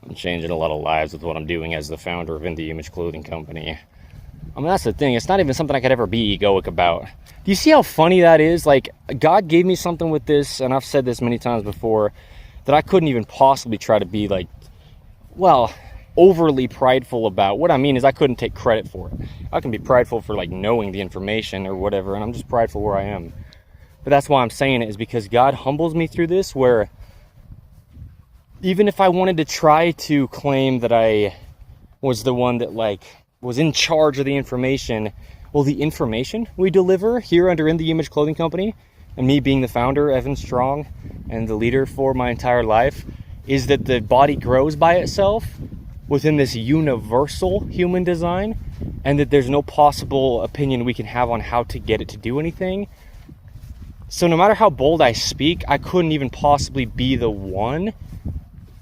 I'm changing a lot of lives with what I'm doing as the founder of the Image Clothing Company. I mean, that's the thing. It's not even something I could ever be egoic about. Do you see how funny that is? Like, God gave me something with this, and I've said this many times before, that I couldn't even possibly try to be like, well, overly prideful about. What I mean is I couldn't take credit for it. I can be prideful for like knowing the information or whatever, and I'm just prideful where I am. But that's why I'm saying it, is because God humbles me through this, where even if I wanted to try to claim that I was the one that like was in charge of the information, well, the information we deliver here under In the Image Clothing Company, and me being the founder, Evan Strong, and the leader for my entire life, is that the body grows by itself within this universal human design, and that there's no possible opinion we can have on how to get it to do anything. So no matter how bold I speak, I couldn't even possibly be the one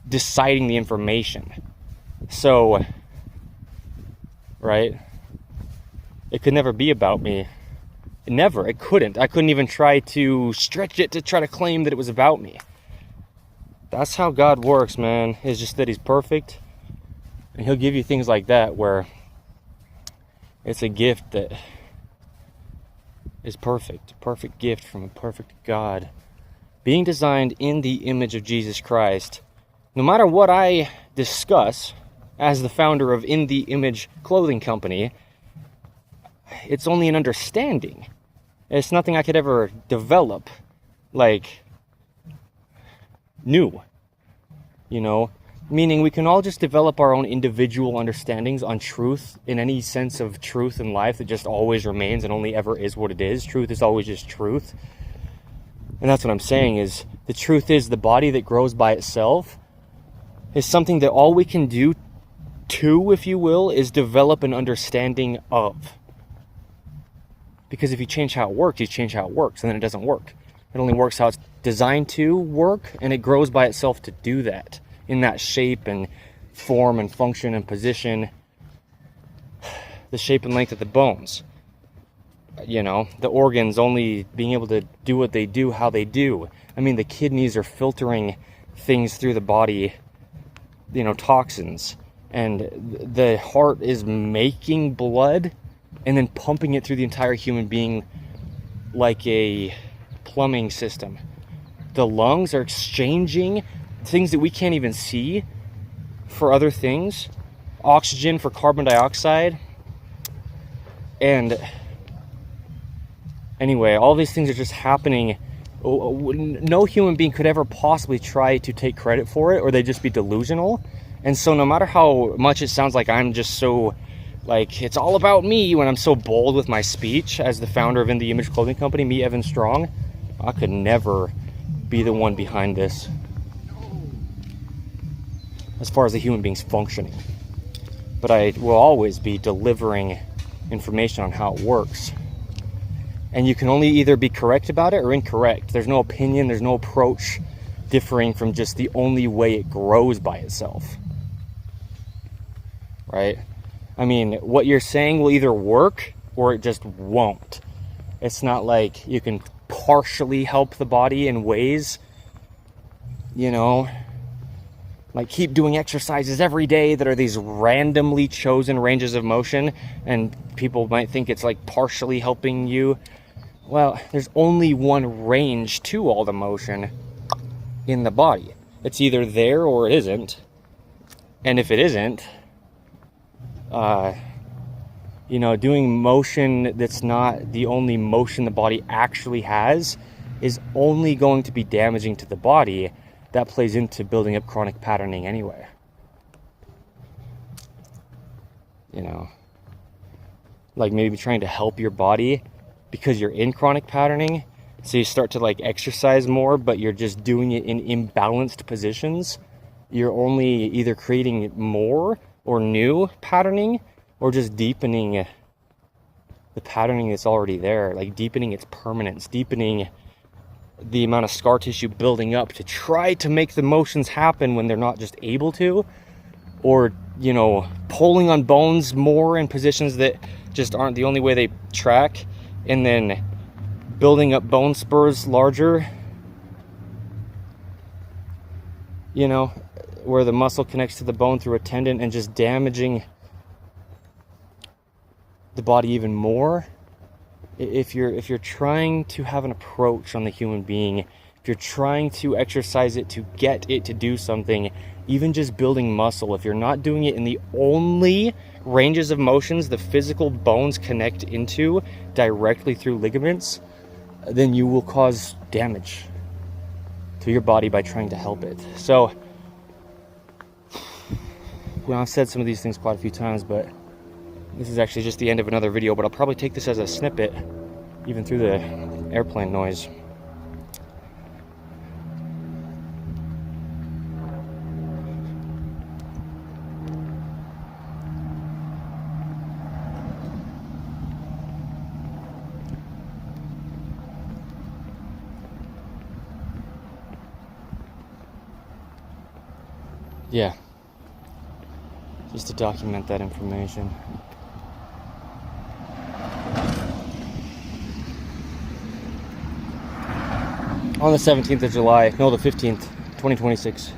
deciding the information. So, right? It could never be about me. Never. It couldn't. I couldn't even try to stretch it to try to claim that it was about me. That's how God works, man. It's just that He's perfect. And He'll give you things like that where it's a gift that is perfect. A perfect gift from a perfect God. Being designed in the image of Jesus Christ. No matter what I discuss as the founder of In the Image Clothing Company, it's only an understanding. It's nothing I could ever develop, like, new, you know? Meaning we can all just develop our own individual understandings on truth, in any sense of truth in life that just always remains and only ever is what it is. Truth is always just truth. And that's what I'm saying, is the truth is the body that grows by itself is something that all we can do to, if you will, is develop an understanding of. Because if you change how it works, you change how it works, and then it doesn't work. It only works how it's designed to work, and it grows by itself to do that, in that shape and form and function and position. The shape and length of the bones. You know, the organs only being able to do what they do, how they do. I mean, the kidneys are filtering things through the body, you know, toxins. And the heart is making blood and then pumping it through the entire human being like a plumbing system. The lungs are exchanging things that we can't even see for other things. Oxygen for carbon dioxide. And anyway, all these things are just happening. No human being could ever possibly try to take credit for it, or they'd just be delusional. And so no matter how much it sounds like I'm just so, like, it's all about me when I'm so bold with my speech as the founder of In the Image Clothing Company, me, Evan Strong, I could never be the one behind this as far as the human being's functioning. But I will always be delivering information on how it works. And you can only either be correct about it or incorrect. There's no opinion, there's no approach differing from just the only way it grows by itself. Right? I mean, what you're saying will either work or it just won't. It's not like you can partially help the body in ways, you know, like keep doing exercises every day that are these randomly chosen ranges of motion, and people might think it's like partially helping you. Well, there's only one range to all the motion in the body. It's either there or it isn't. And if it isn't, you know, doing motion that's not the only motion the body actually has is only going to be damaging to the body. That plays into building up chronic patterning anyway. You know, like maybe trying to help your body because you're in chronic patterning. So you start to like exercise more, but you're just doing it in imbalanced positions. You're only either creating more or new patterning, or just deepening the patterning that's already there, like deepening its permanence, deepening the amount of scar tissue building up to try to make the motions happen when they're not just able to, or, you know, pulling on bones more in positions that just aren't the only way they track, and then building up bone spurs larger. You know, where the muscle connects to the bone through a tendon and just damaging the body even more. If you're trying to have an approach on the human being, if you're trying to exercise it to get it to do something, even just building muscle, if you're not doing it in the only ranges of motions the physical bones connect into directly through ligaments, then you will cause damage to your body by trying to help it. So, well, I've said some of these things quite a few times, but this is actually just the end of another video, but I'll probably take this as a snippet, even through the airplane noise. Yeah, just to document that information. On the 17th of July, no, the 15th, 2026.